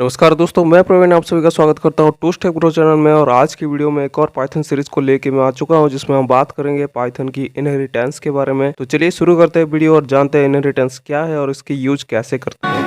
नमस्कार दोस्तों, मैं प्रवीण आप सभी का स्वागत करता हूं टूस्ट टेक प्रो चैनल में। और आज की वीडियो में एक और पाइथन सीरीज को लेके मैं आ चुका हूं, जिसमें हम बात करेंगे पाइथन की इनहेरिटेंस के बारे में। तो चलिए शुरू करते हैं वीडियो और जानते हैं इनहेरिटेंस क्या है और इसकी यूज कैसे करते हैं।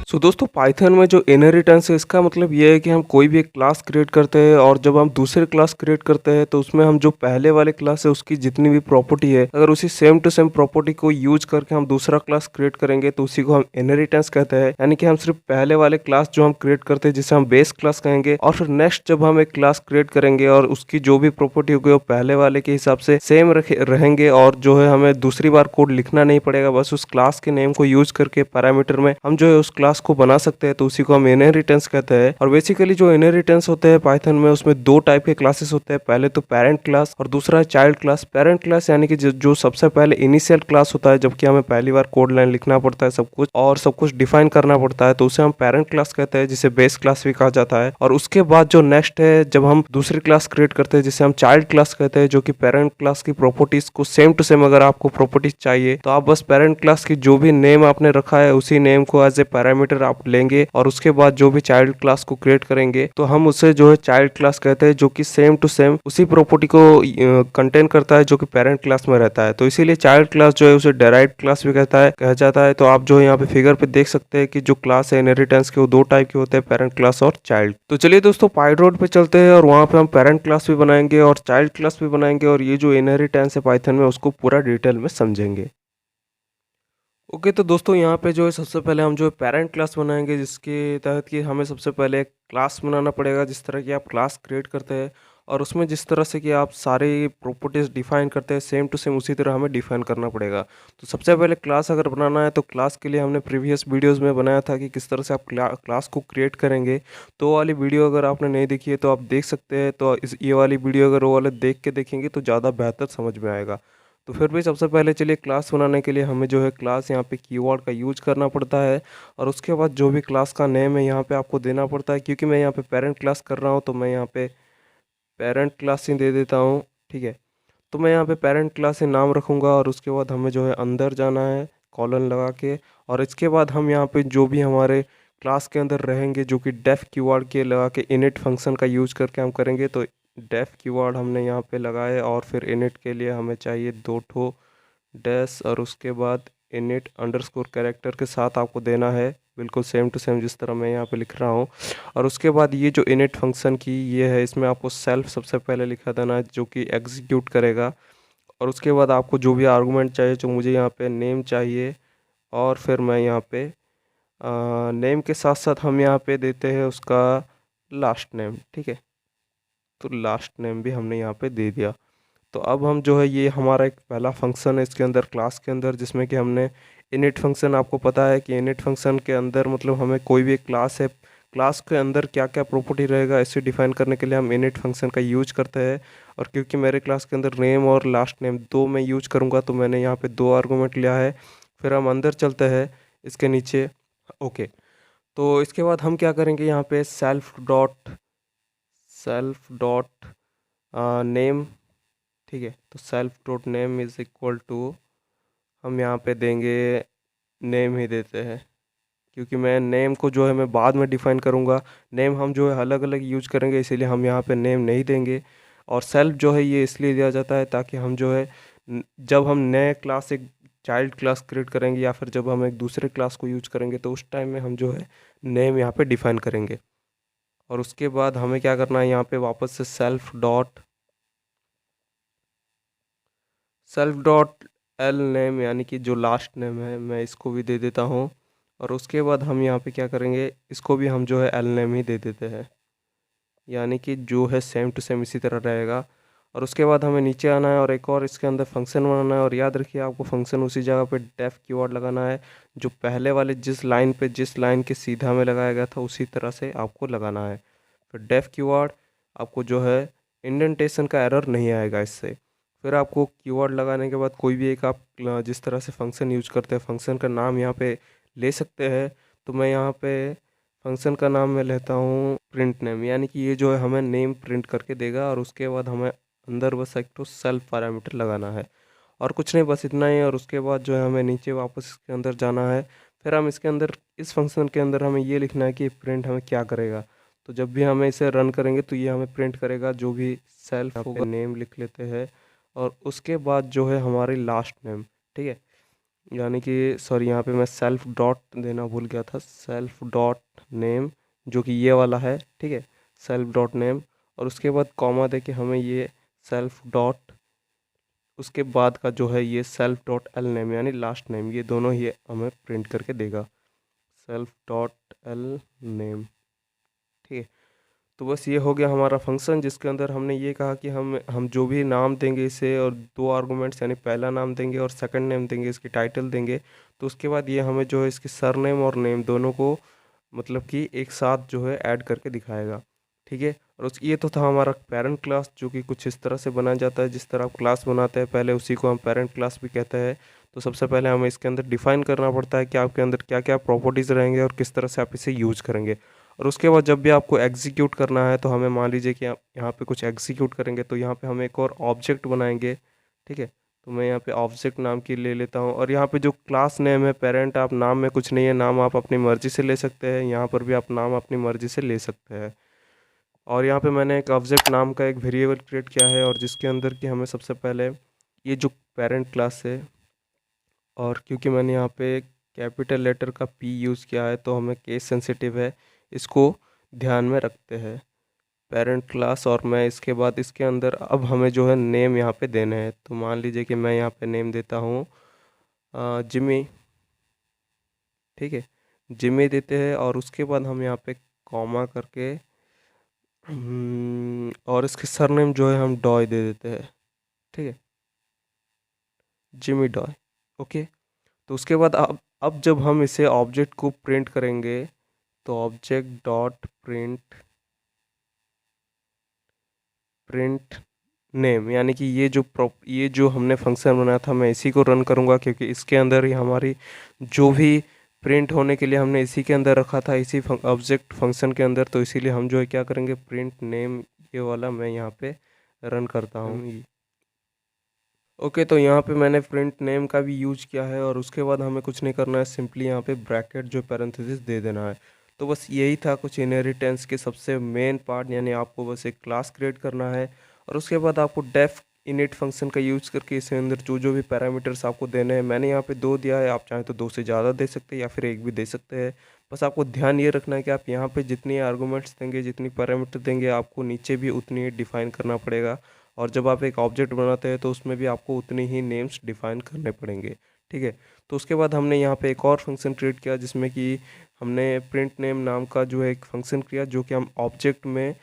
तो दोस्तों पाइथन में जो इनहेरिटेंस है, इसका मतलब ये है कि हम कोई भी एक क्लास क्रिएट करते हैं और जब हम दूसरे क्लास क्रिएट करते हैं तो उसमें हम जो पहले वाले क्लास है उसकी जितनी भी प्रॉपर्टी है, अगर उसी सेम टू सेम प्रॉपर्टी को यूज करके हम दूसरा क्लास क्रिएट करेंगे तो उसी को हम इनहेरिटेंस कहते हैं। यानी कि हम सिर्फ पहले वाले क्लास जो हम क्रिएट करते हैं जिसे हम बेस क्लास कहेंगे, और फिर नेक्स्ट जब हम एक क्लास क्रिएट करेंगे और उसकी जो भी प्रॉपर्टी होगी वो पहले वाले के हिसाब से सेम रहेंगे, और जो है हमें दूसरी बार कोड लिखना नहीं पड़ेगा। बस उस क्लास के नेम को यूज करके पैरामीटर में हम जो है उस क्लास को बना सकते हैं, तो उसी को हम इनहेरिटेंस कहते हैं। और बेसिकली जो इनहेरिटेंस होते हैं पाइथन में, उसमें दो टाइप के क्लासेस होते हैं। पहले तो पेरेंट क्लास और दूसरा है चाइल्ड क्लास। पेरेंट क्लास यानी कि जो सबसे पहले इनिशियल क्लास होता है, जबकि हमें पहली बार कोड लाइन लिखना पड़ता है सब कुछ और सब कुछ डिफाइन करना पड़ता है, तो उसे हम पेरेंट क्लास कहते हैं, जिसे बेस क्लास भी कहा जाता है। और उसके बाद जो नेक्स्ट है, जब हम दूसरी क्लास क्रिएट करते हैं जिसे हम चाइल्ड क्लास कहते हैं, जो कि पेरेंट क्लास की प्रॉपर्टीज को सेम टू सेम अगर आपको प्रॉपर्टीज चाहिए तो आप बस पेरेंट क्लास की जो भी नेम आपने रखा है उसी नेम को एज ए पैरामीटर आप लेंगे, और उसके बाद जो भी चाइल्ड क्लास को क्रिएट करेंगे तो हम उसे जो है चाइल्ड क्लास कहते हैं, जो कि सेम टू सेम उसी प्रॉपर्टी को कंटेन करता है जो कि पेरेंट क्लास में रहता है। तो इसीलिए चाइल्ड क्लास जो है उसे डेराइव्ड क्लास भी कहा जाता है। तो आप जो है यहाँ पे फिगर पे देख सकते हैं कि जो क्लास है इनहेरिटेंस के, वो दो टाइप के होते हैं, पेरेंट क्लास और चाइल्ड। तो चलिए दोस्तों पाइथन पे चलते हैं और वहाँ पे हम पेरेंट क्लास भी बनाएंगे और चाइल्ड क्लास भी बनाएंगे, और ये जो इनहेरिटेंस है पाइथन में उसको पूरा डिटेल में समझेंगे। ओके तो दोस्तों यहाँ पे जो है सबसे पहले हम जो है पेरेंट क्लास बनाएंगे, जिसके तहत कि हमें सबसे पहले एक क्लास बनाना पड़ेगा। जिस तरह की आप क्लास क्रिएट करते हैं और उसमें जिस तरह से कि आप सारी प्रॉपर्टीज डिफाइन करते हैं, सेम टू सेम उसी तरह हमें डिफाइन करना पड़ेगा। तो सबसे पहले क्लास अगर बनाना है तो क्लास के लिए हमने प्रीवियस वीडियोस में बनाया था कि किस तरह से आप क्लास को क्रिएट करेंगे। तो वो वाली वीडियो अगर आपने नहीं देखी है तो आप देख सकते हैं। तो ये वाली वीडियो अगर वो वाले देख के देखेंगे तो ज़्यादा बेहतर समझ में आएगा। तो फिर भी सबसे पहले चलिए क्लास बनाने के लिए हमें जो है क्लास यहाँ पे कीवर्ड का यूज करना पड़ता है, और उसके बाद जो भी क्लास का नेम है यहाँ पे आपको देना पड़ता है। क्योंकि मैं यहाँ पे पेरेंट क्लास कर रहा हूँ तो मैं यहाँ पे पेरेंट क्लास ही दे देता हूँ, ठीक है। तो मैं यहाँ पे पेरेंट क्लास ही नाम रखूँगा, और उसके बाद हमें जो है अंदर जाना है कॉलन लगा के, और इसके बाद हम यहाँ पे जो भी हमारे क्लास के अंदर रहेंगे जो कि डेफ कीवर्ड के लगा के इनिट फंक्शन का यूज करके हम करेंगे। तो डेफ कीवर्ड हमने यहाँ पे लगाए, और फिर इनिट के लिए हमें चाहिए दो ठो डैश, और उसके बाद इनिट अंडरस्कोर कैरेक्टर के साथ आपको देना है, बिल्कुल सेम टू सेम जिस तरह मैं यहाँ पे लिख रहा हूँ। और उसके बाद ये जो इनिट फंक्शन की ये है, इसमें आपको सेल्फ सबसे पहले लिखा देना है जो कि एग्जीक्यूट करेगा। और उसके बाद आपको जो भी आर्गूमेंट चाहिए, जो मुझे यहाँ पे नेम चाहिए, और फिर मैं यहाँ पे नेम के साथ साथ हम यहाँ पे देते हैं उसका लास्ट नेम, ठीक है। तो लास्ट नेम भी हमने यहाँ पे दे दिया। तो अब हम जो है ये हमारा एक पहला फंक्शन है इसके अंदर, क्लास के अंदर, जिसमें कि हमने इनिट फंक्शन, आपको पता है कि इनिट फंक्शन के अंदर मतलब हमें कोई भी एक क्लास है, क्लास के अंदर क्या क्या प्रॉपर्टी रहेगा इसे डिफाइन करने के लिए हम इनिट फंक्शन का यूज करते हैं। और क्योंकि मेरे क्लास के अंदर नेम और लास्ट नेम दो मैं यूज करूँगा तो मैंने यहाँ पे दो आर्गूमेंट लिया है। फिर हम अंदर चलते हैं इसके नीचे। ओके तो इसके बाद हम क्या करेंगे, यहाँ पे सेल्फ डॉट नेम, ठीक है। तो self dot name is equal to, हम यहाँ पे देंगे नेम ही देते हैं, क्योंकि मैं नेम को जो है मैं बाद में डिफाइन करूँगा। नेम हम जो है अलग अलग यूज करेंगे, इसीलिए हम यहाँ पे नेम नहीं देंगे। और सेल्फ जो है ये इसलिए दिया जाता है ताकि हम जो है जब हम नए क्लास एक चाइल्ड क्लास क्रिएट करेंगे या फिर जब हम एक दूसरे क्लास को यूज करेंगे तो उस टाइम में हम जो है नेम यहाँ पे डिफाइन करेंगे। और उसके बाद हमें क्या करना है, यहाँ पे वापस से सेल्फ डॉट एल नेम, यानी कि जो लास्ट नेम है मैं इसको भी दे देता हूँ। और उसके बाद हम यहाँ पे क्या करेंगे, इसको भी हम जो है एल नेम ही दे देते हैं, यानी कि जो है सेम टू सेम इसी तरह रहेगा। और उसके बाद हमें नीचे आना है और एक और इसके अंदर फंक्शन बनाना है। और याद रखिए आपको फंक्शन उसी जगह पे डेफ कीवर्ड लगाना है, जो पहले वाले जिस लाइन के सीधा में लगाया गया था उसी तरह से आपको लगाना है। फिर डेफ कीवर्ड, आपको जो है इंडेंटेशन का एरर नहीं आएगा इससे। फिर आपको कीवर्ड लगाने के बाद कोई भी एक आप जिस तरह से फंक्शन यूज करते हैं फंक्शन का नाम यहाँ पे ले सकते हैं। तो मैं यहाँ पे फंक्शन का नाम मैं लेता हूँ प्रिंट नेम, यानी कि ये जो है हमें नेम प्रिंट करके देगा और उसके बाद हमें अंदर बस एक तो सेल्फ पैरामीटर लगाना है और कुछ नहीं, बस इतना ही। और उसके बाद जो है हमें नीचे वापस इसके अंदर जाना है। फिर हम इसके अंदर इस फंक्शन के अंदर हमें ये लिखना है कि प्रिंट हमें क्या करेगा। तो जब भी हमें इसे रन करेंगे तो ये हमें प्रिंट करेगा जो भी सेल्फ होगा, नेम लिख लेते हैं और उसके बाद जो है हमारी लास्ट नेम, ठीक है। यानी कि सॉरी, यहाँ पे मैं सेल्फ डॉट देना भूल गया था, सेल्फ डॉट नेम जो कि ये वाला है, ठीक है, सेल्फ डॉट नेम। और उसके बाद कॉमा दे के हमें ये सेल्फ डॉट, उसके बाद का जो है ये सेल्फ डॉट एल नेम यानी लास्ट नेम, ये दोनों ही हमें प्रिंट करके देगा, सेल्फ डॉट एल नेम, ठीक है। तो बस ये हो गया हमारा फंक्शन, जिसके अंदर हमने ये कहा कि हम जो भी नाम देंगे इसे और दो आर्गुमेंट्स यानी पहला नाम देंगे और सेकंड नेम देंगे, इसकी टाइटल देंगे। तो उसके बाद ये हमें जो है इसकी सरनेम और नेम दोनों को मतलब कि एक साथ जो है ऐड करके दिखाएगा, ठीक है। और उस ये तो था हमारा पेरेंट क्लास, जो कि कुछ इस तरह से बनाया जाता है जिस तरह आप क्लास बनाते हैं पहले उसी को हम पेरेंट क्लास भी कहते हैं। तो सबसे पहले हमें इसके अंदर डिफाइन करना पड़ता है कि आपके अंदर क्या क्या प्रॉपर्टीज़ रहेंगे और किस तरह से आप इसे यूज करेंगे। और उसके बाद जब भी आपको एग्जीक्यूट करना है तो हमें मान लीजिए कि आप यहाँ पे कुछ एग्जीक्यूट करेंगे तो यहाँ पे हम एक और ऑब्जेक्ट बनाएंगे, ठीक है। तो मैं यहाँ पे ऑब्जेक्ट नाम की ले लेता हूँ और यहाँ पे जो क्लास नेम है पेरेंट, आप नाम में कुछ नहीं है, नाम आप अपनी मर्ज़ी से ले सकते हैं, यहाँ पर भी आप नाम अपनी मर्ज़ी से ले सकते हैं। और यहाँ पे मैंने एक ऑब्जेक्ट नाम का एक वेरिएबल क्रिएट किया है और जिसके अंदर कि हमें सबसे पहले ये जो पेरेंट क्लास है, और क्योंकि मैंने यहाँ पे कैपिटल लेटर का पी यूज़ किया है तो हमें केस सेंसिटिव है, इसको ध्यान में रखते हैं पेरेंट क्लास। और मैं इसके बाद इसके अंदर अब हमें जो है नेम यहाँ पे देने हैं। तो मान लीजिए कि मैं यहाँ पे नेम देता हूँ जिमी, ठीक है, जिमी देते हैं और उसके बाद हम यहाँ पे कॉमा करके और इसके सरनेम जो है हम डॉय दे देते हैं, ठीक है, जिमी डॉय, ओके। तो उसके बाद अब जब हम इसे ऑब्जेक्ट को प्रिंट करेंगे तो ऑब्जेक्ट डॉट प्रिंट नेम, यानी कि ये जो हमने फंक्शन बनाया था मैं इसी को रन करूँगा क्योंकि इसके अंदर ही हमारी जो भी प्रिंट होने के लिए हमने इसी के अंदर रखा था, इसी ऑब्जेक्ट फंक्शन के अंदर। तो इसीलिए हम जो है क्या करेंगे, प्रिंट नेम ये वाला मैं यहाँ पे रन करता हूँ। ओके, तो यहाँ पे मैंने प्रिंट नेम का भी यूज किया है और उसके बाद हमें कुछ नहीं करना है, सिंपली यहाँ पे ब्रैकेट जो पैरेंथेसिस दे देना है। तो बस यही था कुछ इनहेरिटेंस के सबसे मेन पार्ट, यानी आपको बस एक क्लास क्रिएट करना है और उसके बाद आपको डेफ इनिट फंक्शन का यूज करके इसके अंदर जो जो भी पैरामीटर्स आपको देने हैं, मैंने यहाँ पे 2 दिया है, आप चाहें तो 2 से ज़्यादा दे सकते हैं या फिर 1 भी दे सकते हैं। बस आपको ध्यान ये रखना है कि आप यहाँ पे जितनी आर्गूमेंट्स देंगे, जितनी पैरामीटर देंगे, आपको नीचे भी उतनी ही डिफाइन करना पड़ेगा। और जब आप एक ऑब्जेक्ट बनाते हैं तो उसमें भी आपको उतनी ही नेम्स डिफाइन करने पड़ेंगे, ठीक है। तो उसके बाद हमने यहाँ पे एक और फंक्शन क्रिएट किया जिसमें कि हमने प्रिंट नेम नाम का जो है एक फंक्शन किया जो कि हम ऑब्जेक्ट में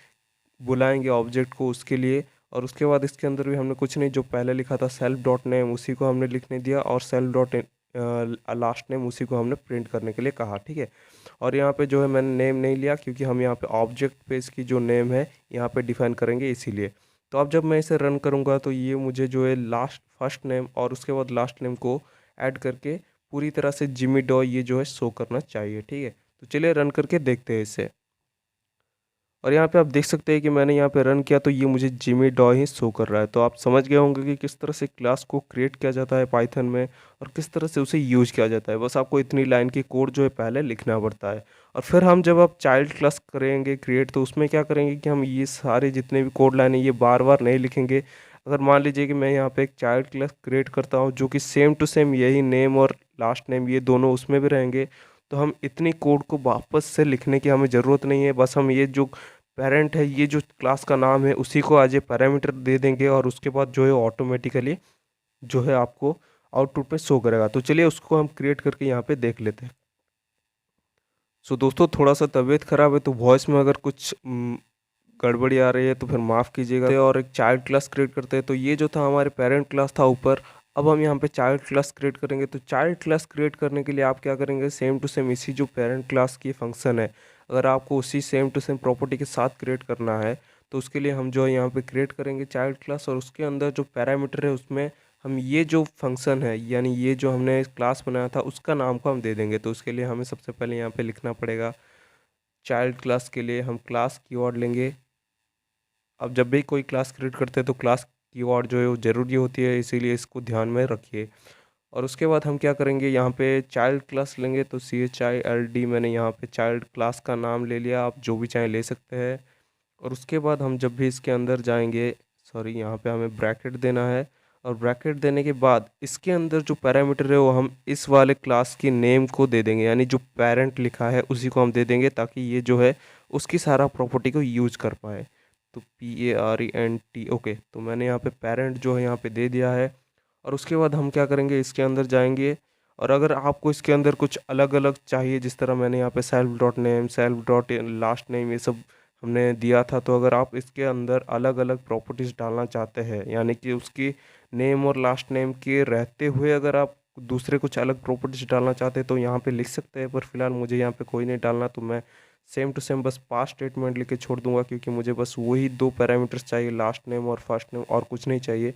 बुलाएंगे ऑब्जेक्ट को उसके लिए। और उसके बाद इसके अंदर भी हमने कुछ नहीं, जो पहले लिखा था सेल्फ डॉट नेम उसी को हमने लिखने दिया और सेल्फ डॉट लास्ट नेम उसी को हमने प्रिंट करने के लिए कहा, ठीक है। और यहाँ पे जो है मैंने नेम नहीं लिया क्योंकि हम यहाँ पे ऑब्जेक्ट पे इसकी जो नेम है यहाँ पे डिफाइन करेंगे इसीलिए। तो अब जब मैं इसे रन करूँगा तो ये मुझे जो है लास्ट फर्स्ट नेम और उसके बाद लास्ट नेम को ऐड करके पूरी तरह से जिमी डॉय ये जो है शो करना चाहिए, ठीक है। तो चलिए रन करके देखते हैं इसे। और यहाँ पे आप देख सकते हैं कि मैंने यहाँ पे रन किया तो ये मुझे जिमी डॉय ही शो कर रहा है। तो आप समझ गए होंगे कि किस तरह से क्लास को क्रिएट किया जाता है पाइथन में और किस तरह से उसे यूज किया जाता है। बस आपको इतनी लाइन की कोड जो है पहले लिखना पड़ता है और फिर हम जब आप चाइल्ड क्लास करेंगे क्रिएट तो उसमें क्या करेंगे कि हम ये सारे जितने भी कोड लाइन है ये बार बार नहीं लिखेंगे। अगर मान लीजिए कि मैं यहाँ पे एक चाइल्ड क्लास क्रिएट करता हूँ जो कि सेम टू सेम यही नेम और लास्ट नेम ये दोनों उसमें भी रहेंगे, तो हम इतनी कोड को वापस से लिखने की हमें ज़रूरत नहीं है। बस हम ये जो पेरेंट है, ये जो क्लास का नाम है उसी को एज ए पैरामीटर दे देंगे और उसके बाद जो है ऑटोमेटिकली जो है आपको आउटपुट पे शो करेगा। तो चलिए उसको हम क्रिएट करके यहाँ पे देख लेते हैं। सो दोस्तों, थोड़ा सा तबीयत ख़राब है तो वॉइस में अगर कुछ गड़बड़ी आ रही है तो फिर माफ़ कीजिएगा। और एक चाइल्ड क्लास क्रिएट करते हैं। तो ये जो था हमारे पेरेंट क्लास था ऊपर, अब हम यहाँ पे चाइल्ड क्लास क्रिएट करेंगे। तो चाइल्ड क्लास क्रिएट करने के लिए आप क्या करेंगे, सेम टू सेम इसी जो पेरेंट क्लास की फंक्शन है, अगर आपको उसी सेम टू सेम प्रॉपर्टी के साथ क्रिएट करना है तो उसके लिए हम जो है यहाँ पे क्रिएट करेंगे चाइल्ड क्लास और उसके अंदर जो पैरामीटर है उसमें हम ये जो फंक्शन है यानी ये जो हमने क्लास बनाया था उसका नाम को हम दे देंगे। तो उसके लिए हमें सबसे पहले यहाँ पे लिखना पड़ेगा चाइल्ड क्लास के लिए हम क्लास कीवर्ड लेंगे। अब जब भी कोई क्लास क्रिएट करते हैं तो क्लास कीवर्ड जो है वो ज़रूरी होती है, इसीलिए इसको ध्यान में रखिए। और उसके बाद हम क्या करेंगे, यहाँ पे चाइल्ड क्लास लेंगे तो CHILD, मैंने यहाँ पे चाइल्ड क्लास का नाम ले लिया, आप जो भी चाहें ले सकते हैं। और उसके बाद हम जब भी इसके अंदर जाएंगे, सॉरी यहाँ पे हमें ब्रैकेट देना है। और ब्रैकेट देने के बाद इसके अंदर जो पैरामीटर है वो हम इस वाले क्लास की नेम को दे देंगे, यानी जो पेरेंट लिखा है उसी को हम दे देंगे, ताकि ये जो है उसकी सारा प्रॉपर्टी को यूज कर पाए। तो PARENT, ओके, तो मैंने यहाँ पे पेरेंट जो है यहाँ पे दे दिया है। और उसके बाद हम क्या करेंगे, इसके अंदर जाएंगे। और अगर आपको इसके अंदर कुछ अलग अलग चाहिए, जिस तरह मैंने यहाँ पे self dot name, self dot last name, ये सब हमने दिया था, तो अगर आप इसके अंदर अलग अलग प्रॉपर्टीज़ डालना चाहते हैं, यानी कि उसकी नेम और लास्ट नेम के रहते हुए अगर आप दूसरे कुछ अलग प्रॉपर्टीज डालना चाहते हैं तो यहाँ पे लिख सकते हैं। पर फिलहाल मुझे यहाँ पे कोई नहीं डालना, तो मैं सेम टू सेम बस पास स्टेटमेंट लिख के छोड़ दूंगा, क्योंकि मुझे बस वही दो पैरामीटर्स चाहिए, लास्ट नेम और फर्स्ट नेम, और कुछ नहीं चाहिए।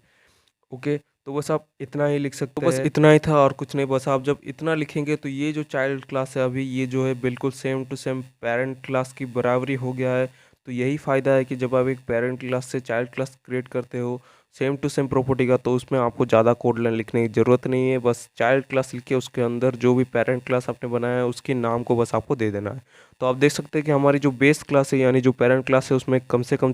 ओके, तो बस आप इतना ही लिख सकते हैं। तो बस इतना ही था और कुछ नहीं। बस आप जब इतना लिखेंगे तो ये जो चाइल्ड क्लास है अभी, ये जो है बिल्कुल same to same parent class की बराबरी हो गया है। तो यही फ़ायदा है कि जब आप एक पेरेंट क्लास से चाइल्ड क्लास क्रिएट करते हो सेम टू सेम प्रॉपर्टी का, तो उसमें आपको ज़्यादा कोड लाइन लिखने की ज़रूरत नहीं है। बस चाइल्ड क्लास लिख के उसके अंदर जो भी पेरेंट क्लास आपने बनाया है उसके नाम को बस आपको दे देना है। तो आप देख सकते हैं कि हमारी जो बेस क्लास है, यानी जो पेरेंट क्लास है, उसमें कम से कम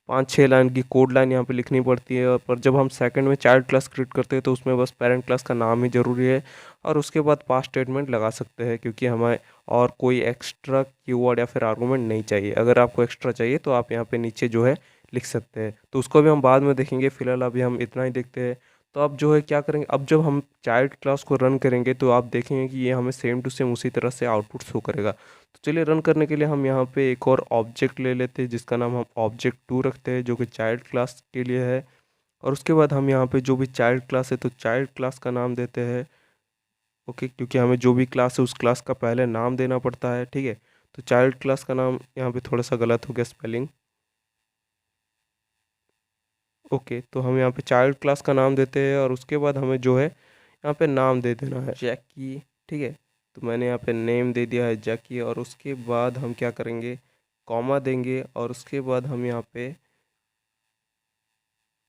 5-6 लाइन की कोड लाइन यहाँ पे लिखनी पड़ती है। और पर जब हम सेकंड में चाइल्ड क्लास क्रिएट करते हैं तो उसमें बस पेरेंट क्लास का नाम ही ज़रूरी है। और उसके बाद पास स्टेटमेंट लगा सकते हैं, क्योंकि हमें और कोई एक्स्ट्रा कीवर्ड या फिर आर्गूमेंट नहीं चाहिए। अगर आपको एक्स्ट्रा चाहिए तो आप यहाँ पे नीचे जो है लिख सकते हैं, तो उसको भी हम बाद में देखेंगे। फिलहाल अभी हम इतना ही देखते हैं। तो अब जो है क्या करेंगे, अब जब हम चाइल्ड क्लास को रन करेंगे तो आप देखेंगे कि ये हमें सेम टू सेम उसी तरह से आउटपुट शो करेगा। तो चलिए, रन करने के लिए हम यहाँ पे एक और ऑब्जेक्ट ले लेते हैं, जिसका नाम हम ऑब्जेक्ट 2 रखते हैं, जो कि चाइल्ड क्लास के लिए है। और उसके बाद हम यहाँ पे जो भी चाइल्ड क्लास है तो चाइल्ड क्लास का नाम देते हैं। ओके, क्योंकि हमें जो भी क्लास है उस क्लास का पहले नाम देना पड़ता है, ठीक है। तो चाइल्ड क्लास का नाम यहाँ पे थोड़ा सा गलत हो गया स्पेलिंग। ओके, तो हम यहाँ पे चाइल्ड क्लास का नाम देते हैं और उसके बाद हमें जो है यहाँ पे नाम दे देना है जैकी, ठीक है। तो मैंने यहाँ पे नेम दे दिया है जैकी। और उसके बाद हम क्या करेंगे, कॉमा देंगे और उसके बाद हम यहाँ पे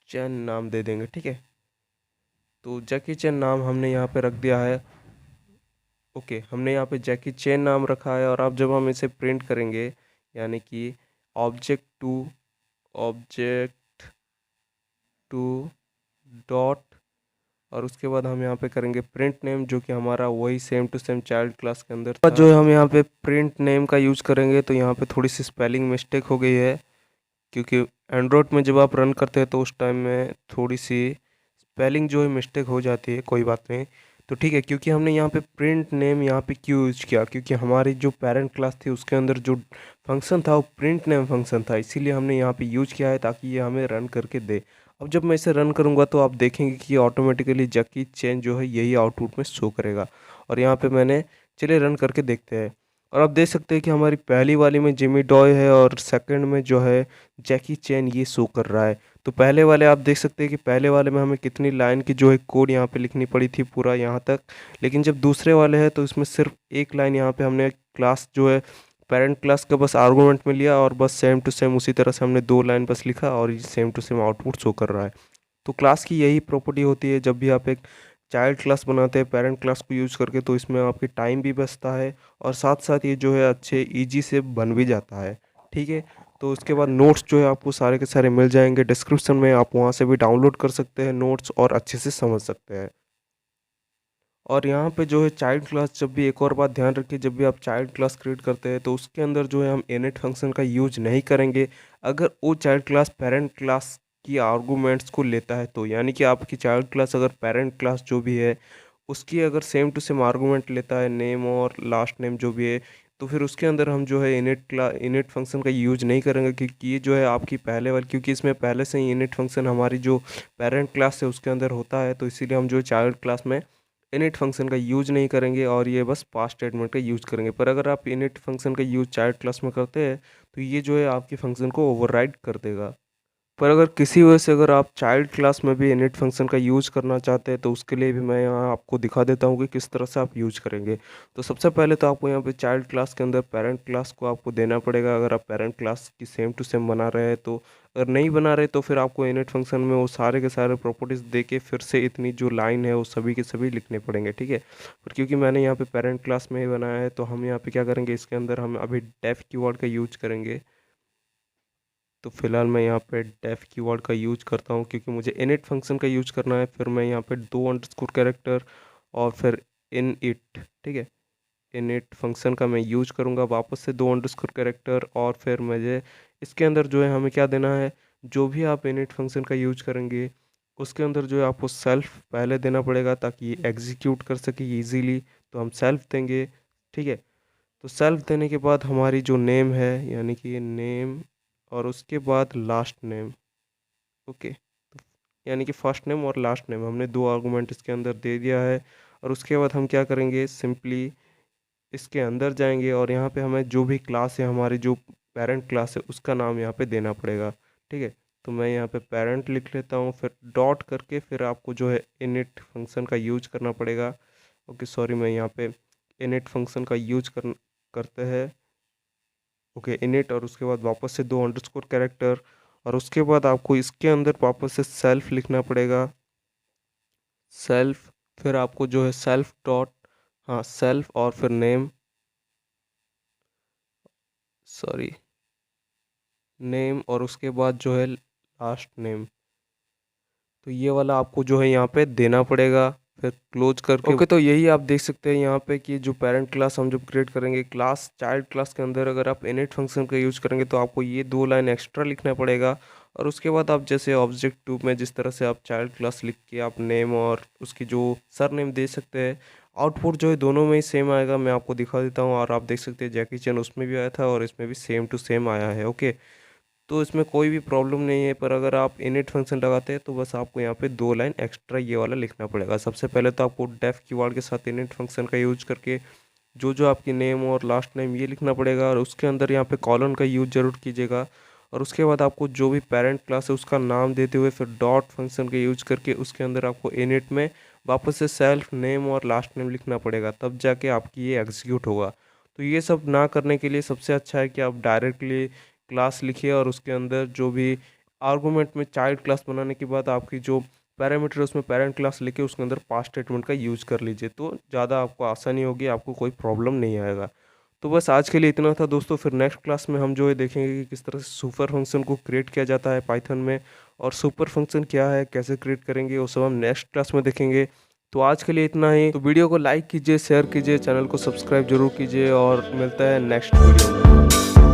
चैन नाम दे देंगे, ठीक है। तो जैकी चैन नाम हमने यहाँ पे रख दिया है। ओके, हमने यहाँ पे जैकी चैन नाम रखा है। और अब जब हम इसे प्रिंट करेंगे, यानी कि ऑब्जेक्ट 2 ऑब्जेक्ट 2 डॉट, और उसके बाद हम यहाँ पे करेंगे प्रिंट नेम, जो कि हमारा वही same to same child class के अंदर था। जो हम यहाँ पे प्रिंट नेम का यूज करेंगे तो यहाँ पे थोड़ी सी स्पेलिंग मिस्टेक हो गई है, क्योंकि एंड्रॉयड में जब आप रन करते हैं तो उस टाइम में थोड़ी सी स्पेलिंग जो है मिस्टेक हो जाती है, कोई बात नहीं। तो ठीक है, क्योंकि हमने यहाँ पे प्रिंट नेम यहाँ पे क्यों यूज किया, क्योंकि हमारी जो पेरेंट क्लास थी उसके अंदर जो फंक्शन था वो प्रिंट नेम फंक्शन था, इसीलिए हमने यहाँ पे यूज किया है, ताकि ये हमें रन करके दे। अब जब मैं इसे रन करूँगा तो आप देखेंगे कि ऑटोमेटिकली जैकी चेन जो है यही आउटपुट में शो करेगा। और यहाँ पे मैंने, चलिए रन करके देखते हैं। और आप देख सकते हैं कि हमारी पहली वाली में जिमी डॉय है और सेकंड में जो है जैकी चेन ये शो कर रहा है। तो पहले वाले आप देख सकते हैं कि पहले वाले में हमें कितनी लाइन की जो है कोड यहाँ पे लिखनी पड़ी थी पूरा यहाँ तक, लेकिन जब दूसरे वाले हैं तो इसमें सिर्फ एक लाइन यहाँ पे हमने क्लास जो है पेरेंट क्लास का बस आर्गूमेंट में लिया और बस सेम टू सेम उसी तरह से हमने 2 लाइन बस लिखा और ये same to same output show कर रहा है। तो क्लास की यही प्रॉपर्टी होती है, जब भी आप एक चाइल्ड क्लास बनाते हैं पेरेंट क्लास को यूज़ करके, तो इसमें आपकी टाइम भी बचता है और साथ साथ ये जो है अच्छे ईजी से बन भी जाता है, ठीक है। तो उसके बाद नोट्स जो है आपको सारे के सारे मिल जाएंगे डिस्क्रिप्शन में, आप वहाँ से भी डाउनलोड कर सकते हैं नोट्स और अच्छे से समझ सकते हैं। और यहाँ पे जो है चाइल्ड क्लास, जब भी एक और बात ध्यान रखिए, जब भी आप चाइल्ड क्लास क्रिएट करते हैं तो उसके अंदर जो है हम इनिट फंक्शन का यूज नहीं करेंगे अगर वो चाइल्ड क्लास पेरेंट क्लास की आर्गूमेंट्स को लेता है। तो यानी कि आपकी चाइल्ड क्लास अगर पेरेंट क्लास जो भी है उसकी अगर सेम टू सेम आर्गूमेंट लेता है, नेम और लास्ट नेम जो भी है, तो फिर उसके अंदर हम जो है इनिट फंक्शन का यूज नहीं करेंगे, क्योंकि ये जो है आपकी पहले वाली, क्योंकि इसमें पहले से ही इनिट फंक्शन हमारी जो पेरेंट क्लास है उसके अंदर होता है, तो इसीलिए हम जो चाइल्ड क्लास में इनिट फंक्शन का यूज नहीं करेंगे और ये बस पास स्टेटमेंट का यूज करेंगे। पर अगर आप इनिट फंक्शन का यूज चाइल्ड क्लास में करते हैं तो ये जो है आपके फंक्शन को ओवरराइड कर देगा। पर अगर किसी वजह से अगर आप चाइल्ड क्लास में भी इनिट फंक्शन का यूज़ करना चाहते हैं तो उसके लिए भी मैं यहाँ आपको दिखा देता हूँ कि किस तरह से आप यूज करेंगे। तो सबसे पहले तो आपको यहाँ पे चाइल्ड क्लास के अंदर पेरेंट क्लास को आपको देना पड़ेगा, अगर आप पेरेंट क्लास की सेम टू सेम बना रहे हैं तो। अगर नहीं बना रहे तो फिर आपको इनिट फंक्शन में वो सारे के सारे प्रॉपर्टीज़ दे के फिर से इतनी जो लाइन है वो सभी के सभी लिखने पड़ेंगे, ठीक है। पर क्योंकि मैंने यहाँ पे पेरेंट क्लास में ही बनाया है तो हम यहाँ पे क्या करेंगे, इसके अंदर हम अभी डेफ कीवर्ड का यूज करेंगे। तो फिलहाल मैं यहाँ पे डेफ कीवर्ड का यूज करता हूँ क्योंकि मुझे इनिट फंक्शन का यूज करना है। फिर मैं यहाँ पे दो अंडरस्कोर कैरेक्टर और फिर इन इट, ठीक है, इनिट फंक्शन का मैं यूज करूँगा वापस से दो अंडरस्कोर कैरेक्टर। और फिर मुझे इसके अंदर जो है हमें क्या देना है, जो भी आप इनिट फंक्शन का यूज करेंगे उसके अंदर जो है आपको सेल्फ पहले देना पड़ेगा ताकि एग्जीक्यूट कर सके इजीली। तो हम सेल्फ देंगे, ठीक है। तो सेल्फ देने के बाद हमारी जो नेम है यानी कि नेम और उसके बाद लास्ट नेम, ओके। यानी कि फर्स्ट नेम और लास्ट नेम हमने दो आर्गुमेंट इसके अंदर दे दिया है। और उसके बाद हम क्या करेंगे, सिंपली इसके अंदर जाएंगे और यहाँ पे हमें जो भी क्लास है, हमारी जो पेरेंट क्लास है उसका नाम यहाँ पे देना पड़ेगा, ठीक है। तो मैं यहाँ पे पेरेंट लिख लेता हूँ, फिर डॉट करके फिर आपको जो है इनिट फंक्शन का यूज करना पड़ेगा। ओके सॉरी, मैं यहाँ पे इनिट फंक्शन का यूज करते हैं, ओके इनिट, और उसके बाद वापस से दो अंडरस्कोर कैरेक्टर। और उसके बाद आपको इसके अंदर वापस से सेल्फ लिखना पड़ेगा, सेल्फ। फिर आपको जो है सेल्फ डॉट, हाँ सेल्फ और फिर नेम, सॉरी नेम, और उसके बाद जो है लास्ट नेम। तो ये वाला आपको जो है यहाँ पे देना पड़ेगा, फिर क्लोज करके। ओके तो यही आप देख सकते हैं यहाँ पे कि जो पेरेंट क्लास हम जब क्रिएट करेंगे क्लास चाइल्ड क्लास के अंदर, अगर आप इनिट फंक्शन का यूज़ करेंगे तो आपको ये दो लाइन एक्स्ट्रा लिखना पड़ेगा। और उसके बाद आप जैसे ऑब्जेक्ट टू में जिस तरह से आप चाइल्ड क्लास लिख के आप नेम और उसकी जो सर नेम दे सकते हैं, आउटपुट जो है दोनों में ही सेम आएगा। मैं आपको दिखा देता हूँ और आप देख सकते हैं जैकी चैन उसमें भी आया था और इसमें भी सेम टू सेम आया है, ओके। तो इसमें कोई भी प्रॉब्लम नहीं है। पर अगर आप इनिट फंक्शन लगाते हैं तो बस आपको यहाँ पे दो लाइन एक्स्ट्रा ये वाला लिखना पड़ेगा। सबसे पहले तो आपको डेफ कीवर्ड के साथ इनिट फंक्शन का यूज करके जो जो आपकी नेम और लास्ट नेम ये लिखना पड़ेगा, और उसके अंदर यहाँ पे कॉलन का यूज जरूर कीजिएगा। और उसके बाद आपको जो भी पेरेंट क्लास है उसका नाम देते हुए फिर डॉट फंक्शन का यूज करके उसके अंदर आपको इनिट में वापस से सेल्फ नेम और लास्ट नेम लिखना पड़ेगा, तब जाके आपकी ये एग्जीक्यूट होगा। तो ये सब ना करने के लिए सबसे अच्छा है कि आप डायरेक्टली क्लास लिखिए और उसके अंदर जो भी आर्गूमेंट में चाइल्ड क्लास बनाने के बाद आपकी जो पैरामीटर है उसमें पेरेंट क्लास लेके उसके अंदर पास्ट स्टेटमेंट का यूज़ कर लीजिए, तो ज़्यादा आपको आसानी होगी, आपको कोई प्रॉब्लम नहीं आएगा। तो बस आज के लिए इतना था दोस्तों। फिर नेक्स्ट क्लास में हम जो है देखेंगे कि किस तरह से सुपर फंक्शन को क्रिएट किया जाता है पाइथन में, और सुपर फंक्शन क्या है, कैसे क्रिएट करेंगे, वो सब हम नेक्स्ट क्लास में देखेंगे। तो आज के लिए इतना ही। तो वीडियो को लाइक कीजिए, शेयर कीजिए, चैनल को सब्सक्राइब जरूर कीजिए और मिलता है नेक्स्ट वीडियो में।